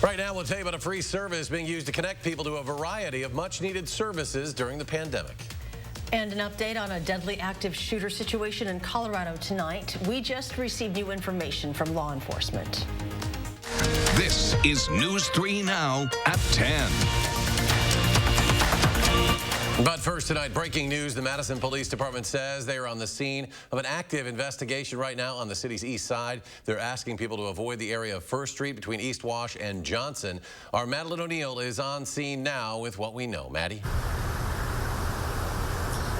Right now, we'll tell you about a free service being used to connect people to a variety of much-needed services during the pandemic. And an update on a deadly active shooter situation in Colorado tonight. We just received new information from law enforcement. This is News 3 Now at 10. But first tonight, breaking news. The Madison Police Department says they are on the scene of an active investigation right now on the city's east side. They're asking people to avoid the area of First Street between East Wash and Johnson. Our Madeline O'Neill is on scene now with what we know. Maddie?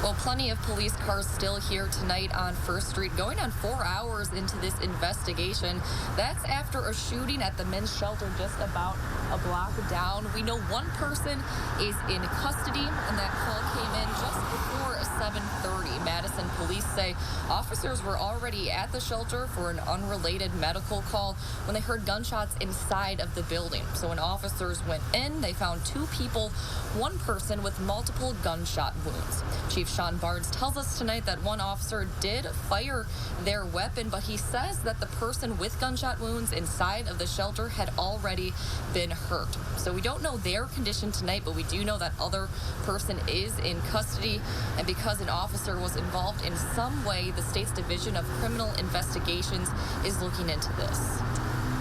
Well, plenty of police cars still here tonight on First Street, going on 4 hours into this investigation. That's after a shooting at the men's shelter just about a block down. We know one person is in custody, and that call came in just before 7:30. Madison police say officers were already at the shelter for an unrelated medical call when they heard gunshots inside of the building. So when officers went in, they found two people, one person with multiple gunshot wounds. Chief Sean Barnes tells us tonight that one officer did fire their weapon, but he says that the person with gunshot wounds inside of the shelter had already been hurt. So we don't know their condition tonight, but we do know that other person is in custody. And because an officer was involved in some way, the state's Division of Criminal Investigations is looking into this.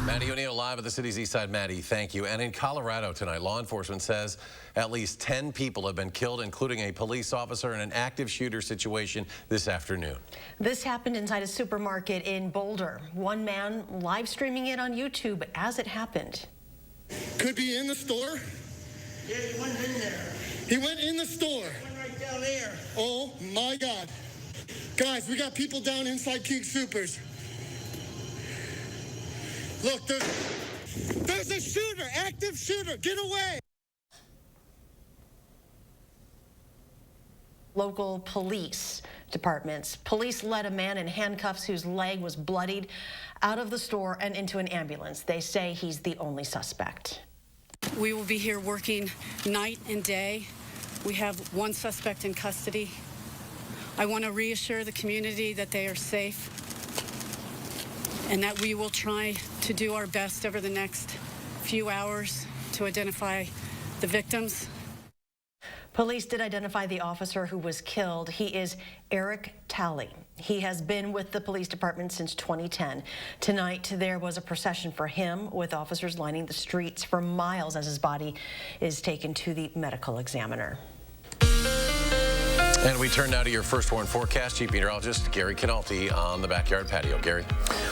Maddie O'Neill live at the city's east side. Maddie, thank you. And in Colorado tonight, law enforcement says at least 10 people have been killed, including a police officer in an active shooter situation this afternoon. This happened inside a supermarket in Boulder. One man live streaming it on YouTube as it happened. Could be in the store. Yeah, he went in there. He went in the store. He went right down there. Oh my God. Guys, we got people down inside King Supers. Look, there's a shooter, active shooter. Get away. Local police departments. Police led a man in handcuffs whose leg was bloodied out of the store and into an ambulance. They say he's the only suspect. We will be here working night and day. We have one suspect in custody. I want to reassure the community that they are safe and that we will try to do our best over the next few hours to identify the victims. Police did identify the officer who was killed. He is Eric Talley. He has been with the police department since 2010. Tonight, there was a procession for him with officers lining the streets for miles as his body is taken to the medical examiner. And we turn now to your first warn forecast. Chief Meteorologist Gary Canalti on the backyard patio. Gary.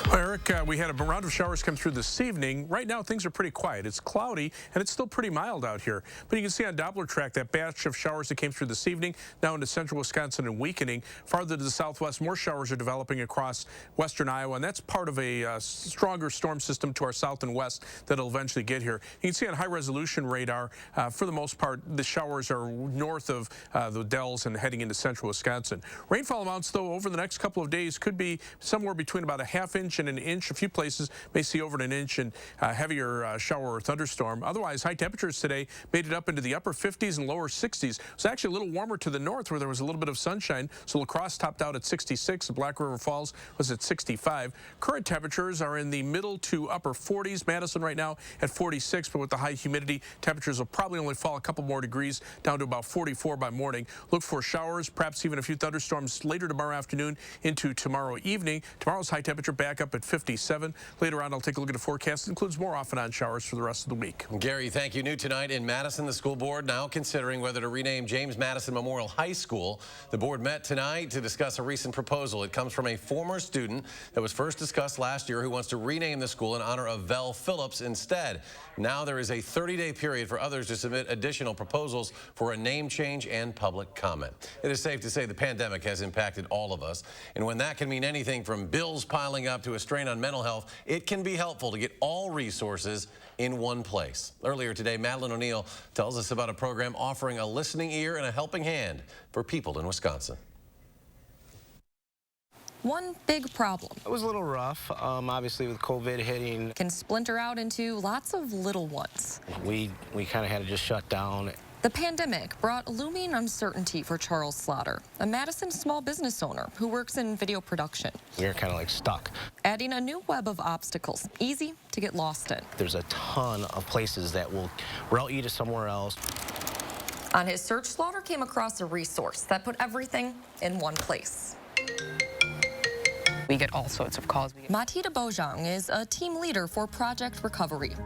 Well, Eric, we had a round of showers come through this evening. Right now, things are pretty quiet. It's cloudy, and it's still pretty mild out here. But you can see on Doppler track that batch of showers that came through this evening, now into central Wisconsin and weakening. Farther to the southwest, more showers are developing across western Iowa, and that's part of a stronger storm system to our south and west that'll eventually get here. You can see on high-resolution radar, for the most part, the showers are north of the Dells and heading into central Wisconsin. Rainfall amounts, though, over the next couple of days could be somewhere between about a ½ inch and an inch. A few places may see over an inch and heavier shower or thunderstorm. Otherwise, high temperatures today made it up into the upper 50s and lower 60s. It was actually a little warmer to the north where there was a little bit of sunshine. So La Crosse topped out at 66. Black River Falls was at 65. Current temperatures are in the middle to upper 40s. Madison right now at 46, but with the high humidity, temperatures will probably only fall a couple more degrees down to about 44 by morning. Look for showers, perhaps even a few thunderstorms later tomorrow afternoon into tomorrow evening. Tomorrow's high temperature back up at 57. Later on, I'll take a look at a forecast that includes more off and on showers for the rest of the week. Gary, thank you. New tonight in Madison, the school board now considering whether to rename James Madison Memorial High School. The board met tonight to discuss a recent proposal. It comes from a former student that was first discussed last year who wants to rename the school in honor of Vel Phillips instead. Now there is a 30-day period for others to submit additional proposals for a name change and public comment. It is safe to say the pandemic has impacted all of us, and when that can mean anything from bills piling up to a strain on mental health, it can be helpful to get all resources in one place. Earlier today, Madeline O'Neill tells us about a program offering a listening ear and a helping hand for people in Wisconsin. One big problem. It was a little rough, obviously with COVID hitting. Can splinter out into lots of little ones. We kind of had to just shut down The pandemic brought looming uncertainty for Charles Slaughter, a Madison small business owner who works in video production. We're kind of like stuck. Adding a new web of obstacles, easy to get lost in. There's a ton of places that will route you to somewhere else. On his search, Slaughter came across a resource that put everything in one place. We get all sorts of calls. Matita Bojang is a team leader for Project Recovery.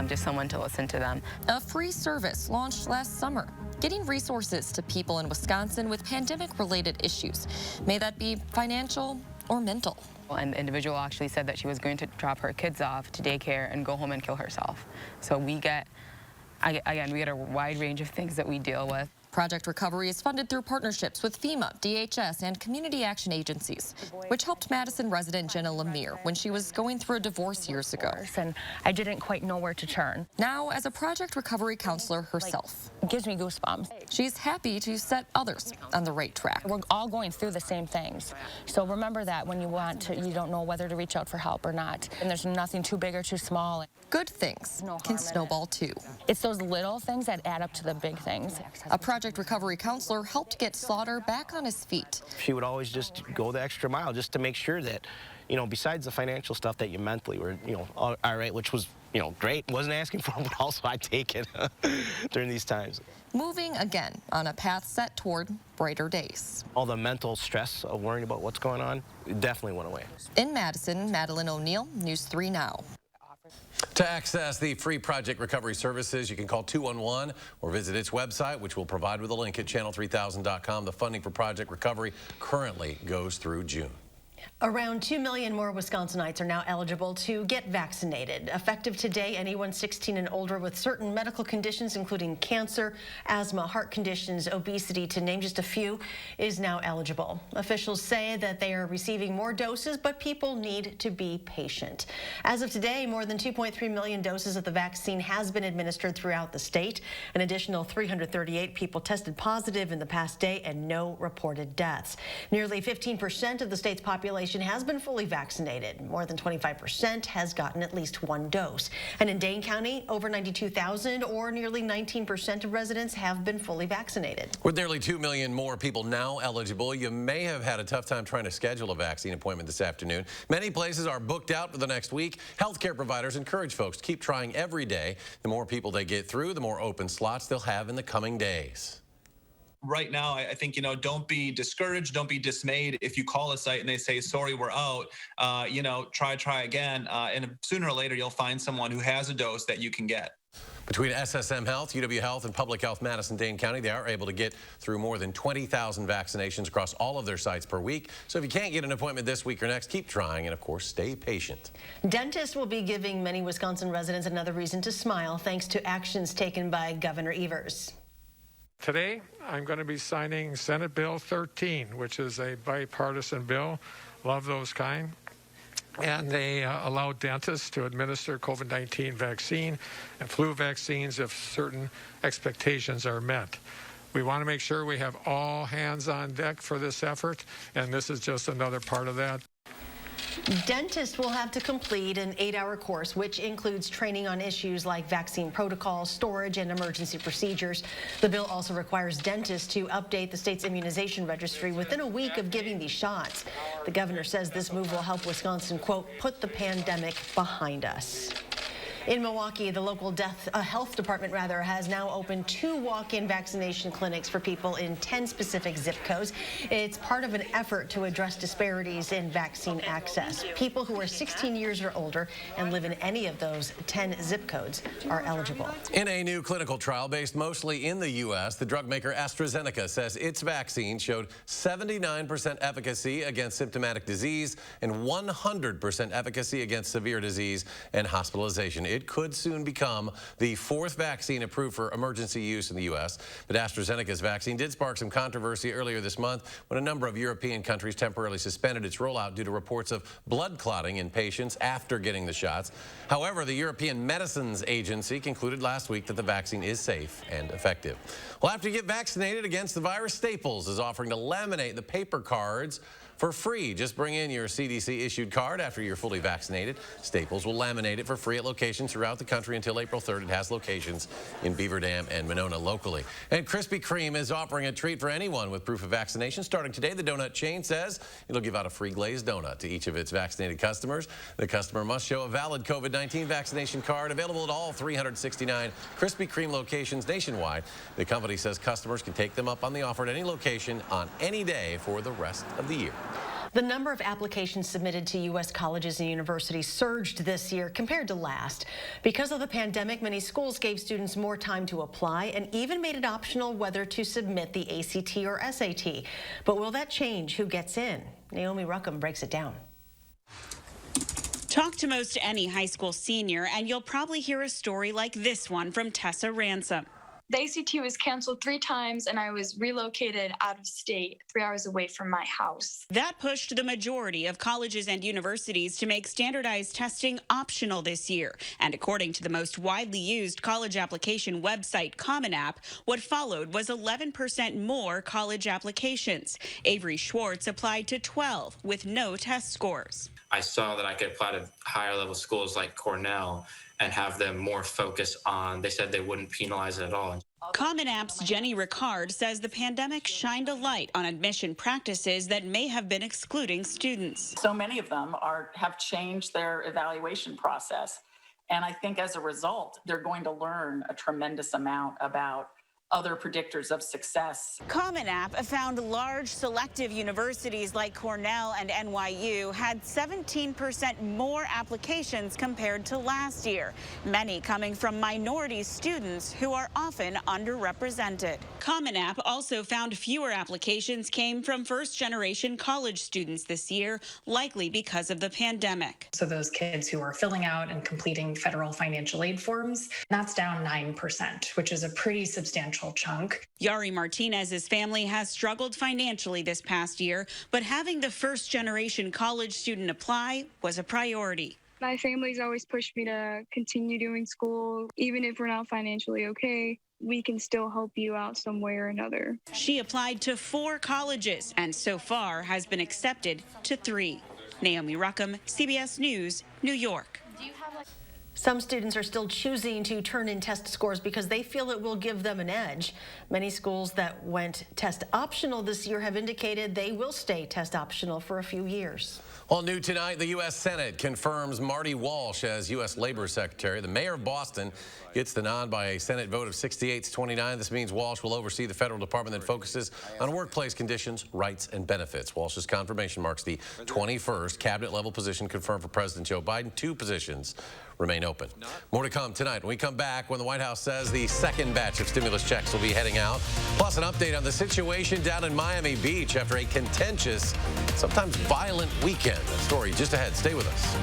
Just someone to listen to them. A free service launched last summer, getting resources to people in Wisconsin with pandemic-related issues. May that be financial or mental. And the individual actually said that she was going to drop her kids off to daycare and go home and kill herself. So we get, again, we get a wide range of things that we deal with. Project Recovery is funded through partnerships with FEMA, DHS, and community action agencies, which helped Madison resident Jenna Lemire when she was going through a divorce years ago. And I didn't quite know where to turn. Now, as a Project Recovery counselor herself, It gives me goosebumps. she's happy to set others on the right track. We're all going through the same things. So remember that when you want to, you don't know whether to reach out for help or not. And there's nothing too big or too small. Good things can snowball too. It's those little things that add up to the big things. A Project Recovery counselor helped get Slaughter back on his feet. She would always just go the extra mile just to make sure that, you know, besides the financial stuff, that you mentally were, you know, all right, which was, you know, great. Wasn't asking for it, but also I take it during these times. Moving again on a path set toward brighter days. All the mental stress of worrying about what's going on, it definitely went away. In Madison, Madeline O'Neill, News 3 Now. To access the free Project Recovery services, you can call 211 or visit its website, which we'll provide with a link at channel3000.com. The funding for Project Recovery currently goes through June. Around 2 million more Wisconsinites are now eligible to get vaccinated. Effective today, anyone 16 and older with certain medical conditions, including cancer, asthma, heart conditions, obesity, to name just a few, is now eligible. Officials say that they are receiving more doses, but people need to be patient. As of today, more than 2.3 million doses of the vaccine has been administered throughout the state. An additional 338 people tested positive in the past day and no reported deaths. Nearly 15% of the state's population has been fully vaccinated. More than 25% has gotten at least one dose. And in Dane County, over 92,000 or nearly 19% of residents have been fully vaccinated. With nearly 2 million more people now eligible, you may have had a tough time trying to schedule a vaccine appointment this afternoon. Many places are booked out for the next week. Healthcare providers encourage folks to keep trying every day. The more people they get through, the more open slots they'll have in the coming days. Right now, I think, you know, don't be discouraged, don't be dismayed. If you call a site and they say, sorry, we're out, you know, try again. And sooner or later, you'll find someone who has a dose that you can get. Between SSM Health, UW Health, and Public Health Madison, Dane County, they are able to get through more than 20,000 vaccinations across all of their sites per week. So if you can't get an appointment this week or next, keep trying and, of course, stay patient. Dentists will be giving many Wisconsin residents another reason to smile thanks to actions taken by Governor Evers. Today, I'm going to be signing Senate Bill 13, which is a bipartisan bill. Love those kind. And they allow dentists to administer COVID-19 vaccine and flu vaccines if certain expectations are met. We want to make sure we have all hands on deck for this effort, and this is just another part of that. Dentists will have to complete an 8-hour course, which includes training on issues like vaccine protocols, storage, and emergency procedures. The bill also requires dentists to update the state's immunization registry within a week of giving these shots. The governor says this move will help Wisconsin, quote, put the pandemic behind us. In Milwaukee, the local health department has now opened 2 walk-in vaccination clinics for people in 10 specific zip codes. It's part of an effort to address disparities in vaccine access. People who are 16 years or older and live in any of those 10 zip codes are eligible. In a new clinical trial based mostly in the U.S., the drug maker AstraZeneca says its vaccine showed 79% efficacy against symptomatic disease and 100% efficacy against severe disease and hospitalization. It could soon become the 4th vaccine approved for emergency use in the U.S. But AstraZeneca's vaccine did spark some controversy earlier this month when a number of European countries temporarily suspended its rollout due to reports of blood clotting in patients after getting the shots. However, the European Medicines Agency concluded last week that the vaccine is safe and effective. Well, after you get vaccinated against the virus, Staples is offering to laminate the paper cards for free. Just bring in your CDC-issued card after you're fully vaccinated. Staples will laminate it for free at locations throughout the country until April 3rd. It has locations in Beaver Dam and Monona locally. And Krispy Kreme is offering a treat for anyone with proof of vaccination. Starting today, the donut chain says it'll give out a free glazed donut to each of its vaccinated customers. The customer must show a valid COVID-19 vaccination card available at all 369 Krispy Kreme locations nationwide. The company says customers can take them up on the offer at any location on any day for the rest of the year. The number of applications submitted to U.S. colleges and universities surged this year compared to last. Because of the pandemic, many schools gave students more time to apply and even made it optional whether to submit the ACT or SAT. But will that change who gets in? Naomi Ruckham breaks it down. Talk to most any high school senior, and you'll probably hear a story like this one from Tessa Ransom. The ACT was canceled 3 times, and I was relocated out of state 3 hours away from my house. That pushed the majority of colleges and universities to make standardized testing optional this year. And according to the most widely used college application website, Common App, what followed was 11% more college applications. Avery Schwartz applied to 12 with no test scores. I saw that I could apply to higher level schools like Cornell and have them more focus on, they said they wouldn't penalize it at all. Common App's Jenny Ricard says the pandemic shined a light on admission practices that may have been excluding students. So many of them have changed their evaluation process. And I think as a result, they're going to learn a tremendous amount about other predictors of success. Common App found large selective universities like Cornell and NYU had 17% more applications compared to last year, many coming from minority students who are often underrepresented. Common App also found fewer applications came from first-generation college students this year, likely because of the pandemic. So those kids who are filling out and completing federal financial aid forms, that's down 9%, which is a pretty substantial chunk. Yari Martinez's family has struggled financially this past year, but having the first-generation college student apply was a priority. My family's always pushed me to continue doing school. Even if we're not financially okay, we can still help you out some way or another. She applied to 4 colleges and so far has been accepted to 3. Naomi Ruckham, CBS News, New York. Some students are still choosing to turn in test scores because they feel it will give them an edge. Many schools that went test optional this year have indicated they will stay test optional for a few years. All new tonight, the U.S. Senate confirms Marty Walsh as U.S. Labor Secretary. The mayor of Boston gets the nod by a Senate vote of 68-29. This means Walsh will oversee the federal department that focuses on workplace conditions, rights, and benefits. Walsh's confirmation marks the 21st cabinet-level position confirmed for President Joe Biden. 2 positions remain open. More to come tonight when we come back, when the White House says the second batch of stimulus checks will be heading out. Plus an update on the situation down in Miami Beach after a contentious, sometimes violent weekend. That story just ahead. Stay with us.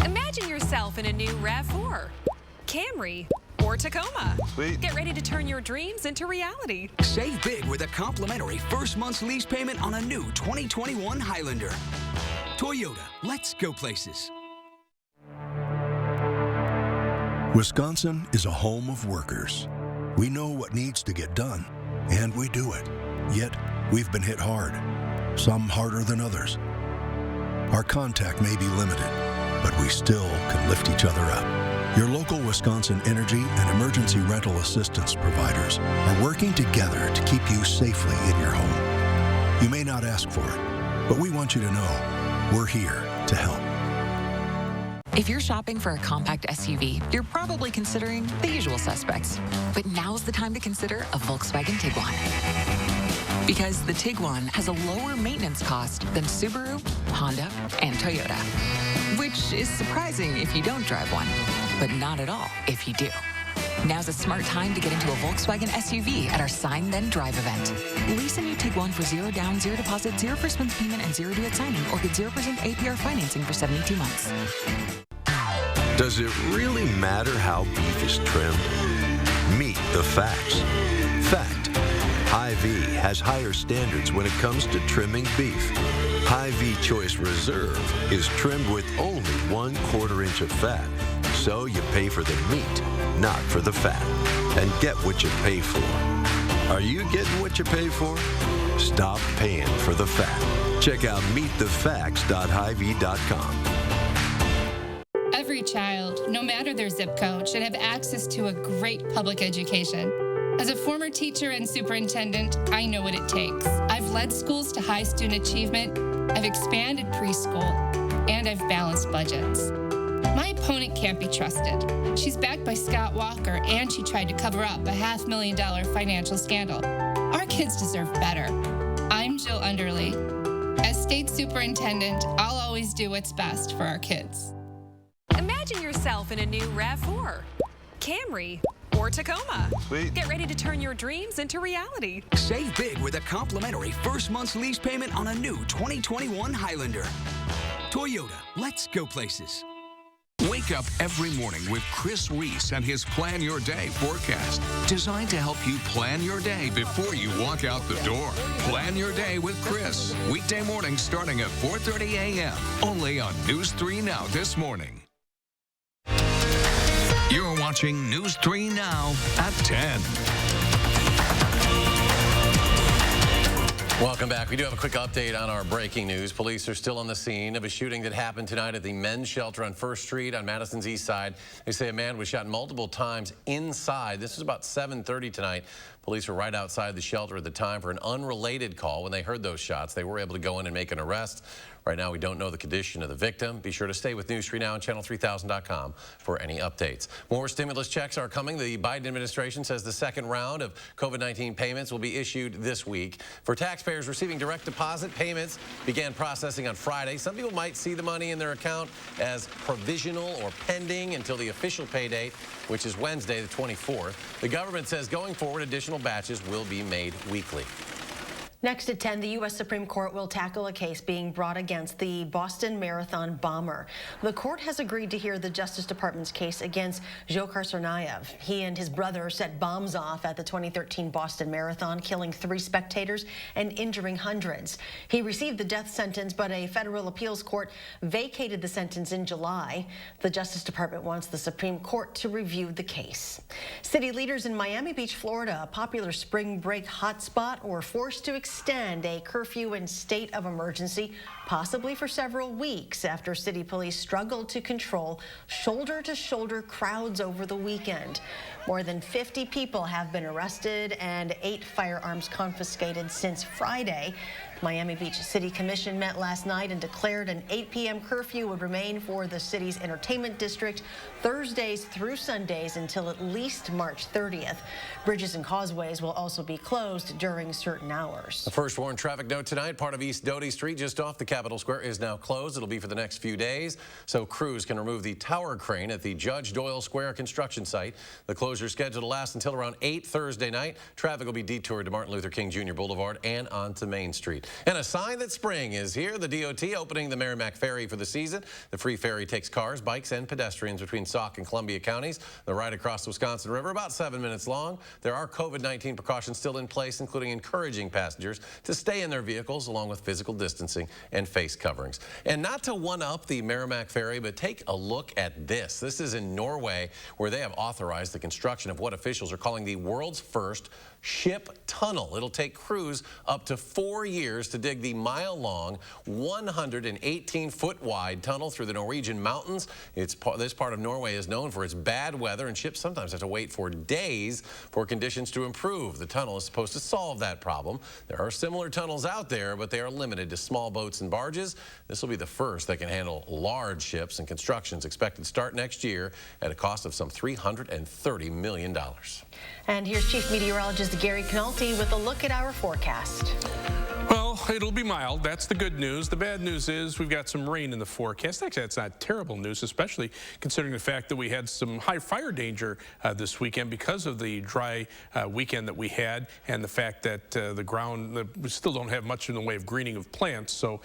Imagine yourself in a new RAV4, Camry, or Tacoma. Sweet. Get ready to turn your dreams into reality. Save big with a complimentary first month's lease payment on a new 2021 Highlander. Toyota, let's go places. Wisconsin is a home of workers. We know what needs to get done, and we do it. Yet, we've been hit hard, some harder than others. Our contact may be limited, but we still can lift each other up. Your local Wisconsin energy and emergency rental assistance providers are working together to keep you safely in your home. You may not ask for it, but we want you to know we're here to help. If you're shopping for a compact SUV, you're probably considering the usual suspects. But now's the time to consider a Volkswagen Tiguan. Because the Tiguan has a lower maintenance cost than Subaru, Honda, and Toyota. Which is surprising if you don't drive one, but not at all if you do. Now's a smart time to get into a Volkswagen SUV at our Sign Then Drive event. Lease a new Tiguan for 0 down, 0 deposit, 0 first month payment, and 0 due at signing, or get 0% APR financing for 72 months. Does it really matter how beef is trimmed? Meet the facts. Fact. Hy-Vee has higher standards when it comes to trimming beef. Hy-Vee Choice Reserve is trimmed with only 1/4 inch of fat. So you pay for the meat, not for the fat. And get what you pay for. Are you getting what you pay for? Stop paying for the fat. Check out meetthefacts.hy-vee.com. Every child, no matter their zip code, should have access to a great public education. As a former teacher and superintendent, I know what it takes. I've led schools to high student achievement, I've expanded preschool, and I've balanced budgets. My opponent can't be trusted. She's backed by Scott Walker, and she tried to cover up a $500,000 financial scandal. Our kids deserve better. I'm Jill Underly. As state superintendent, I'll always do what's best for our kids. Imagine yourself in a new RAV4, Camry, or Tacoma. Sweet. Get ready to turn your dreams into reality. Save big with a complimentary first month's lease payment on a new 2021 Highlander. Toyota, let's go places. Wake up every morning with Chris Reese and his Plan Your Day forecast, designed to help you plan your day before you walk out the door. Plan Your Day with Chris, weekday mornings starting at 4:30 a.m. only on News 3 Now this morning. You're watching News 3 Now at 10. Welcome back. We do have a quick update on our breaking news. Police are still on the scene of a shooting that happened tonight at the men's shelter on 1st Street on Madison's east side. They say a man was shot multiple times inside. This was about 7:30 tonight. Police were right outside the shelter at the time for an unrelated call. When they heard those shots, they were able to go in and make an arrest. Right now, we don't know the condition of the victim. Be sure to stay with News 3 Now and channel3000.com for any updates. More stimulus checks are coming. The Biden administration says the second round of COVID-19 payments will be issued this week. For taxpayers receiving direct deposit, payments began processing on Friday. Some people might see the money in their account as provisional or pending until the official pay date, which is Wednesday, the 24th. The government says going forward, additional batches will be made weekly. Next at 10, the U.S. Supreme Court will tackle a case being brought against the Boston Marathon bomber. The court has agreed to hear the Justice Department's case against Dzhokhar Tsarnaev. He and his brother set bombs off at the 2013 Boston Marathon, killing 3 spectators and injuring hundreds. He received the death sentence, but a federal appeals court vacated the sentence in July. The Justice Department wants the Supreme Court to review the case. City leaders in Miami Beach, Florida, a popular spring break hotspot, were forced to extend a curfew and state of emergency, possibly for several weeks, after city police struggled to control shoulder-to-shoulder crowds over the weekend. More than 50 people have been arrested and 8 firearms confiscated since Friday. Miami Beach City Commission met last night and declared an 8 p.m. curfew would remain for the city's entertainment district Thursdays through Sundays until at least March 30th. Bridges and causeways will also be closed during certain hours. The first warned traffic note tonight, part of East Doty Street just off the Capitol Square, is now closed. It'll be for the next few days, so crews can remove the tower crane at the Judge Doyle Square construction site. The closure is scheduled to last until around 8 Thursday night. Traffic will be detoured to Martin Luther King Jr. Boulevard and onto Main Street. And a sign that spring is here. The DOT opening the Merrimack Ferry for the season. The free ferry takes cars, bikes, and pedestrians between Sauk and Columbia counties. The ride across the Wisconsin River, about 7 minutes long. There are COVID-19 precautions still in place, including encouraging passengers to stay in their vehicles, along with physical distancing and face coverings. And not to one-up the Merrimack Ferry, but take a look at this. This is in Norway, where they have authorized the construction of what officials are calling the world's first ship tunnel. It'll take crews up to 4 years to dig the mile-long, 118-foot-wide tunnel through the Norwegian mountains. This part of Norway is known for its bad weather, and ships sometimes have to wait for days for conditions to improve. The tunnel is supposed to solve that problem. There are similar tunnels out there, but they are limited to small boats and barges. This will be the first that can handle large ships, and construction is expected to start next year at a cost of some $330 million. And here's Chief Meteorologist Gary Canalti with a look at our forecast. Well, it'll be mild. That's the good news. The bad news is we've got some rain in the forecast. Actually, that's not terrible news, especially considering the fact that we had some high fire danger this weekend because of the dry weekend that we had, and the fact that the ground, we still don't have much in the way of greening of plants. So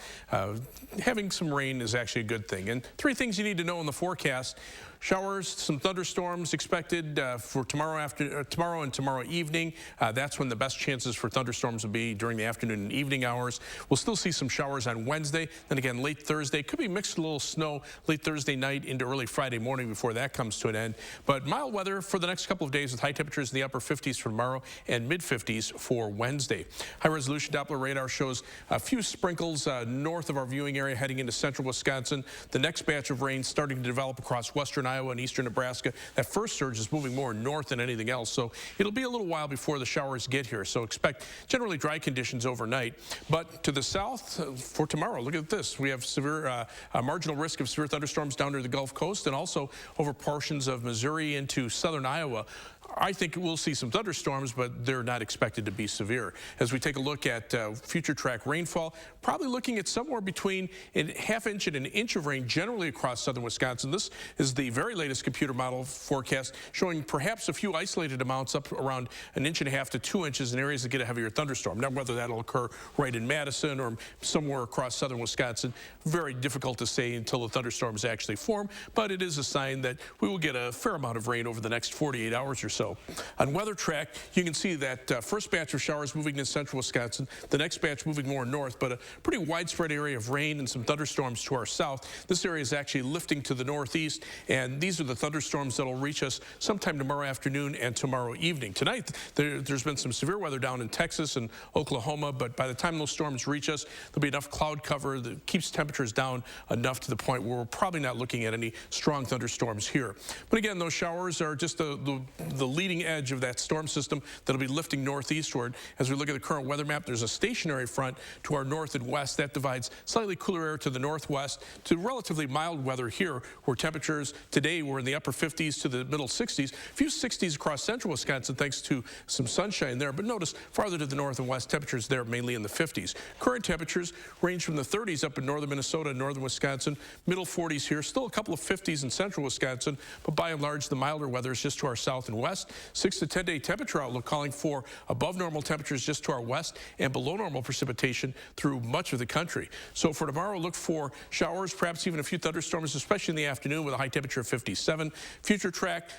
having some rain is actually a good thing. And 3 things you need to know in the forecast. Showers, some thunderstorms expected for tomorrow and tomorrow evening. That's when the best chances for thunderstorms will be during the afternoon and evening hours. We'll still see some showers on Wednesday. Then again, late Thursday. Could be mixed with a little snow late Thursday night into early Friday morning before that comes to an end. But mild weather for the next couple of days with high temperatures in the upper 50s for tomorrow and mid-50s for Wednesday. High-resolution Doppler radar shows a few sprinkles north of our viewing area heading into central Wisconsin. The next batch of rain starting to develop across western Iowa and eastern Nebraska. That first surge is moving more north than anything else, so it'll be a little while before the showers get here. So expect generally dry conditions overnight. But to the south for tomorrow, look at this. We have severe marginal risk of severe thunderstorms down near the Gulf Coast and also over portions of Missouri into southern Iowa. I think we'll see some thunderstorms, but they're not expected to be severe. As we take a look at future track rainfall, probably looking at somewhere between a ½ inch and an inch of rain generally across southern Wisconsin. This is the very latest computer model forecast showing perhaps a few isolated amounts up around 1.5 inches to 2 inches in areas that get a heavier thunderstorm. Now, whether that'll occur right in Madison or somewhere across southern Wisconsin, very difficult to say until the thunderstorms actually form, but it is a sign that we will get a fair amount of rain over the next 48 hours or so. On weather track, you can see that first batch of showers moving to central Wisconsin, the next batch moving more north, but a pretty widespread area of rain and some thunderstorms to our south. This area is actually lifting to the northeast, and these are the thunderstorms that will reach us sometime tomorrow afternoon and tomorrow evening. Tonight, there's been some severe weather down in Texas and Oklahoma, but by the time those storms reach us, there'll be enough cloud cover that keeps temperatures down enough to the point where we're probably not looking at any strong thunderstorms here. But again, those showers are just the leading edge of that storm system that'll be lifting northeastward. As we look at the current weather map, there's a stationary front to our north and west that divides slightly cooler air to the northwest to relatively mild weather here, where temperatures today were in the upper 50s to the middle 60s. A few 60s across central Wisconsin thanks to some sunshine there, but notice farther to the north and west, temperatures there mainly in the 50s. Current temperatures range from the 30s up in northern Minnesota and northern Wisconsin, middle 40s here, still a couple of 50s in central Wisconsin, but by and large the milder weather is just to our south and west. 6 to 10 day temperature outlook calling for above normal temperatures just to our west and below normal precipitation through much of the country. So for tomorrow, look for showers, perhaps even a few thunderstorms, especially in the afternoon with a high temperature of 57. Future track,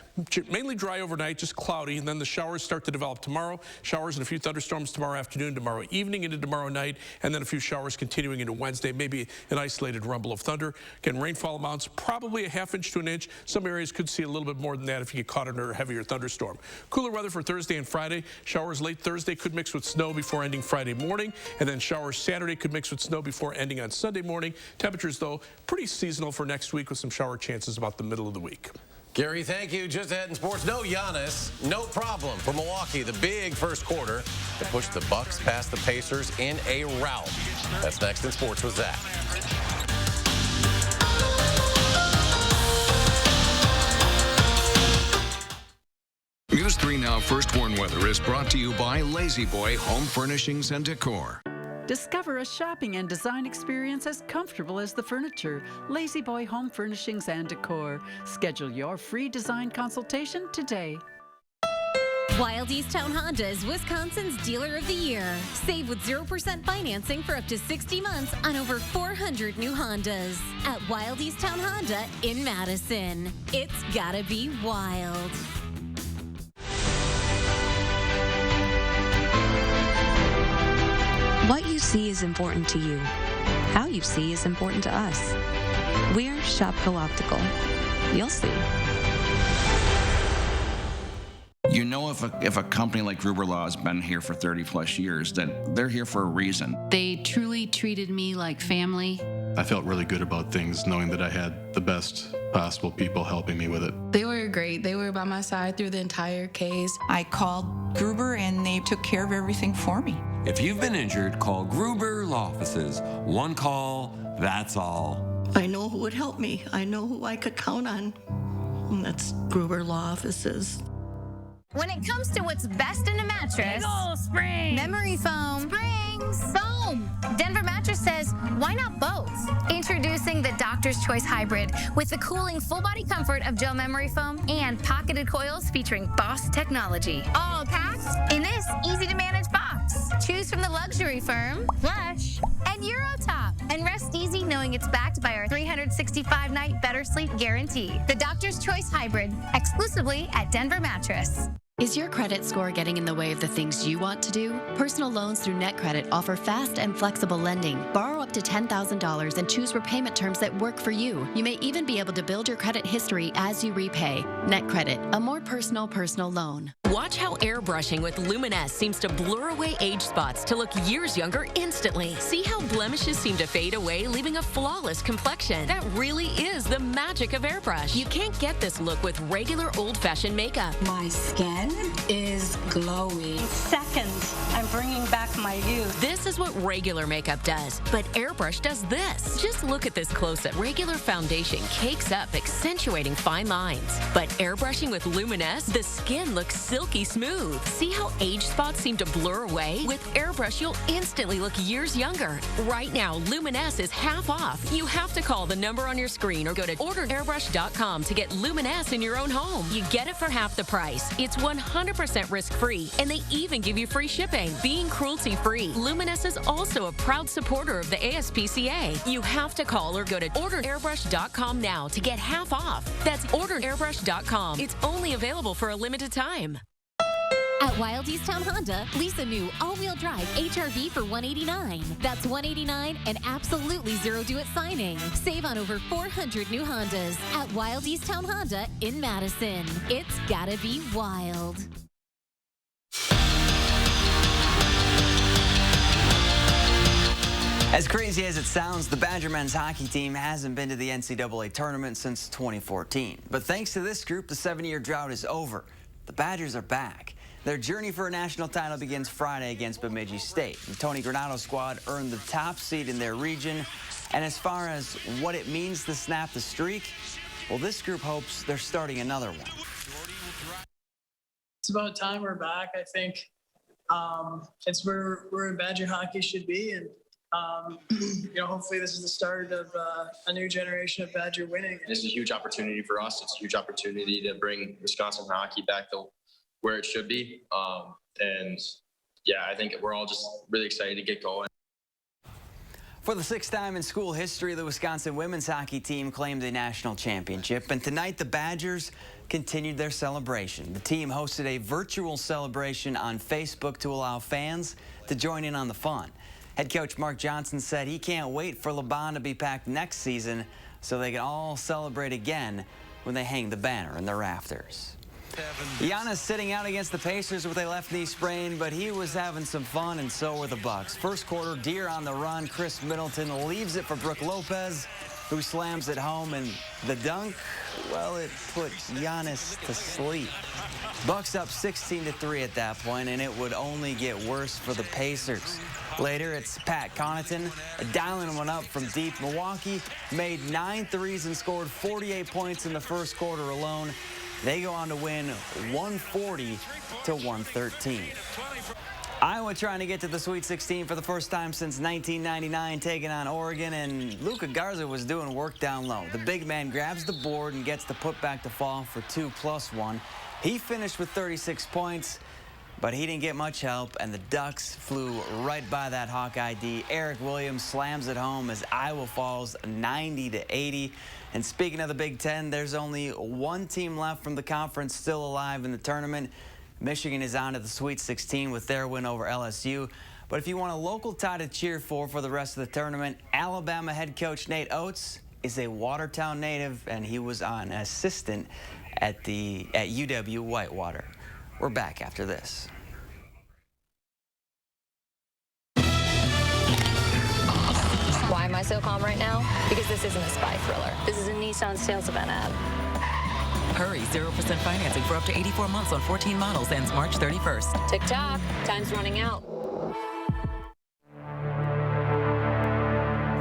mainly dry overnight, just cloudy, and then the showers start to develop tomorrow. Showers and a few thunderstorms tomorrow afternoon, tomorrow evening into tomorrow night, and then a few showers continuing into Wednesday, maybe an isolated rumble of thunder. Again, rainfall amounts probably a ½ inch to an inch. Some areas could see a little bit more than that if you get caught under a heavier thunderstorm. Cooler weather for Thursday and Friday. Showers late Thursday could mix with snow before ending Friday morning, and then showers Saturday could mix with snow before ending on Sunday morning. Temperatures, though, pretty seasonal for next week with some shower chances about the middle of the week. Gary, thank you. Just ahead in sports, no Giannis, no problem for Milwaukee. The big first quarter to push the Bucks past the Pacers in a rout. That's next in sports with Zach. News 3 Now First Warn Weather is brought to you by Lazy Boy Home Furnishings and Decor. Discover a shopping and design experience as comfortable as the furniture. Lazy Boy Home Furnishings and Decor. Schedule your free design consultation today. WILDE Towne Honda is Wisconsin's Dealer of the Year. Save with 0% financing for up to 60 months on over 400 new Hondas at WILDE Towne Honda in Madison. It's gotta be wild. What you see is important to you. How you see is important to us. We're SHOPKO Optical. You'll see. You know, if a company like Gruber Law has been here for 30 plus years, that they're here for a reason. They truly treated me like family. I felt really good about things, knowing that I had the best possible people helping me with it. They were great. They were by my side through the entire case. I called Gruber and they took care of everything for me. If you've been injured, call Gruber Law Offices. One call, that's all. I know who would help me. I know who I could count on. And that's Gruber Law Offices. When it comes to what's best in a mattress, spring, memory foam, springs, foam. Denver Mattress says, why not both? Introducing the Doctor's Choice Hybrid with the cooling full body comfort of gel memory foam and pocketed coils featuring Boss technology. All packed in this easy to manage box. Choose from the luxury firm, Plush, and Eurotop. And rest easy knowing it's backed by our 365-night better sleep guarantee. The Doctor's Choice Hybrid, exclusively at Denver Mattress. Is your credit score getting in the way of the things you want to do? Personal loans through NetCredit offer fast and flexible lending. Borrow up to $10,000 and choose repayment terms that work for you. You may even be able to build your credit history as you repay. NetCredit, a more personal loan. Watch how airbrushing with Luminesse seems to blur away age spots to look years younger instantly. See how blemishes seem to fade away, leaving a flawless complexion. That really is the magic of airbrush. You can't get this look with regular old-fashioned makeup. My skin is glowing. In seconds, I'm bringing back my youth. This is what regular makeup does, but airbrush does this. Just look at this close-up. Regular foundation cakes up, accentuating fine lines. But airbrushing with Luminesse, the skin looks silky smooth. See how age spots seem to blur away? With airbrush, you'll instantly look years younger. Right now, Luminesse is half off. You have to call the number on your screen or go to orderairbrush.com to get Luminesse in your own home. You get it for half the price. It's 100% risk-free, and they even give you free shipping. Being cruelty-free, Luminesse is also a proud supporter of the ASPCA. You have to call or go to orderairbrush.com now to get half off. That's orderairbrush.com. It's only available for a limited time. At Wild East Towne Honda, lease a new all-wheel drive HRV for $189. That's $189 and absolutely zero due-it signing. Save on over 400 new Hondas at Wild East Towne Honda in Madison. It's gotta be wild. As crazy as it sounds, the Badger men's hockey team hasn't been to the NCAA tournament since 2014. But thanks to this group, the 7-year drought is over. The Badgers are back. Their journey for a national title begins Friday against Bemidji State. The Tony Granato squad earned the top seed in their region. And as far as what it means to snap the streak, well, this group hopes they're starting another one. It's about time we're back. I think it's where Badger hockey should be. And hopefully this is the start of a new generation of Badger winning. This is a huge opportunity for us. It's a huge opportunity to bring Wisconsin hockey back to where it should be. And yeah, I think we're all just really excited to get going. For the 6th time in school history, the Wisconsin women's hockey team claimed a national championship. And tonight, the Badgers continued their celebration. The team hosted a virtual celebration on Facebook to allow fans to join in on the fun. Head coach Mark Johnson said he can't wait for LeBon to be packed next season so they can all celebrate again when they hang the banner in the rafters. Giannis sitting out against the Pacers with a left knee sprain, but he was having some fun, and so were the Bucks. First quarter, Deer on the run. Chris Middleton leaves it for Brooke Lopez, who slams it home, and the dunk, well, it put Giannis to sleep. Bucks up 16-3 at that point, and it would only get worse for the Pacers. Later, it's Pat Connaughton dialing one up from deep. Milwaukee made 9 threes and scored 48 points in the first quarter alone. They go on to win 140-113. Iowa trying to get to the Sweet 16 for the first time since 1999, taking on Oregon, and Luka Garza was doing work down low. The big man grabs the board and gets the putback to fall for 2+1. He finished with 36 points, but he didn't get much help, and the Ducks flew right by that Hawkeye D. Eric Williams slams it home as Iowa falls 90-80. And speaking of the Big Ten, there's only one team left from the conference still alive in the tournament. Michigan is on to the Sweet 16 with their win over LSU. But if you want a local tie to cheer for the rest of the tournament, Alabama head coach Nate Oates is a Watertown native, and he was an assistant at UW Whitewater. We're back after this. Why am I so calm right now? Because this isn't a spy thriller. This is a Nissan sales event ad. Hurry, 0% financing for up to 84 months on 14 models ends March 31st. Tick-tock, time's running out.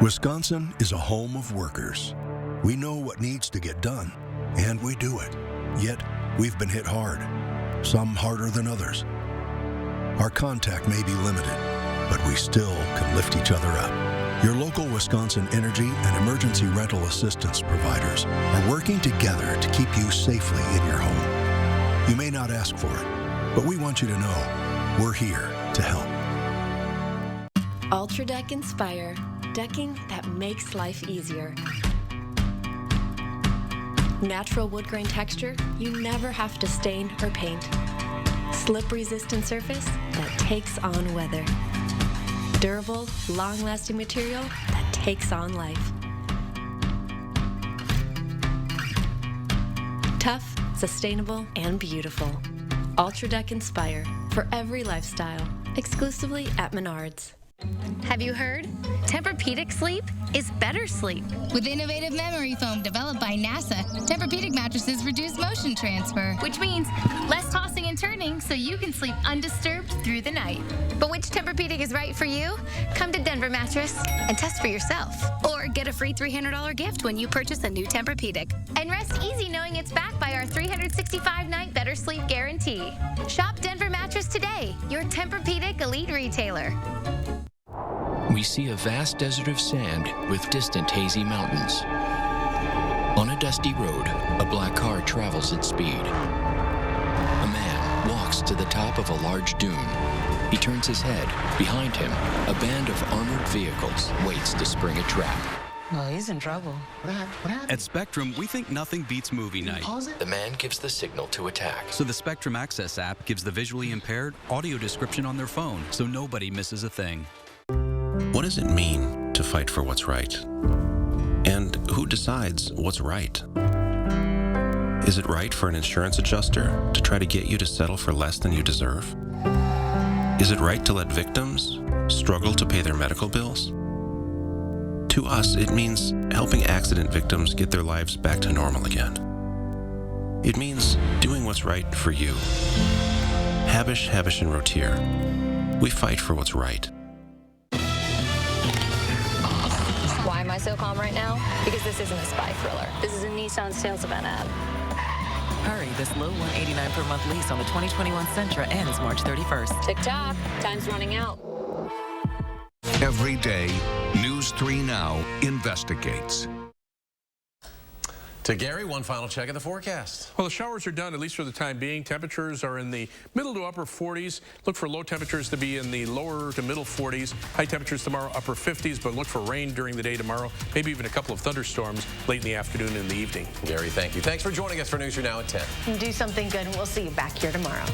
Wisconsin is a home of workers. We know what needs to get done, and we do it. Yet, we've been hit hard, some harder than others. Our contact may be limited, but we still can lift each other up. Your local Wisconsin energy and emergency rental assistance providers are working together to keep you safely in your home. You may not ask for it, but we want you to know we're here to help. UltraDeck Inspire. decking that makes life easier. Natural wood grain texture you never have to stain or paint. Slip-resistant surface that takes on weather. Durable, long-lasting material that takes on life. Tough, sustainable, and beautiful. UltraDeck Inspire for every lifestyle. Exclusively at Menards. Have you heard? Tempur-Pedic sleep is better sleep. With innovative memory foam developed by NASA, Tempur-Pedic mattresses reduce motion transfer, Which means less tossing and turning so you can sleep undisturbed through the night. But which Tempur-Pedic is right for you? Come to Denver Mattress and test for yourself. Or get a free $300 gift when you purchase a new Tempur-Pedic. And rest easy knowing it's backed by our 365-night better sleep guarantee. Shop Denver Mattress today, your Tempur-Pedic elite retailer. We see a vast desert of sand with distant hazy mountains. On a dusty road, a black car travels at speed. A man walks to the top of a large dune. He turns his head. Behind him, a band of armored vehicles waits to spring a trap. Well, he's in trouble. What happened? At Spectrum, we think nothing beats movie night. The man gives the signal to attack. So the Spectrum Access app gives the visually impaired audio description on their phone, so nobody misses a thing. What does it mean to fight for what's right? And who decides what's right? Is it right for an insurance adjuster to try to get you to settle for less than you deserve? Is it right to let victims struggle to pay their medical bills? To us, it means helping accident victims get their lives back to normal again. It means doing what's right for you. Habish, and Rotier. We fight for what's right. Why am I so calm right now? Because this isn't a spy thriller. This is a Nissan sales event ad. Hurry, this low $189 per month lease on the 2021 Sentra ends March 31st. Tick-tock, time's running out. Every day, News 3 Now investigates. To Gary, one final check of the forecast. Well, the showers are done, at least for the time being. Temperatures are in the middle to upper 40s. Look for low temperatures to be in the lower to middle 40s. High temperatures tomorrow, upper 50s, but look for rain during the day tomorrow. Maybe even a couple of thunderstorms late in the afternoon and the evening. Gary, thank you. Thanks for joining us for News 3 Now at 10. Do something good, and we'll see you back here tomorrow.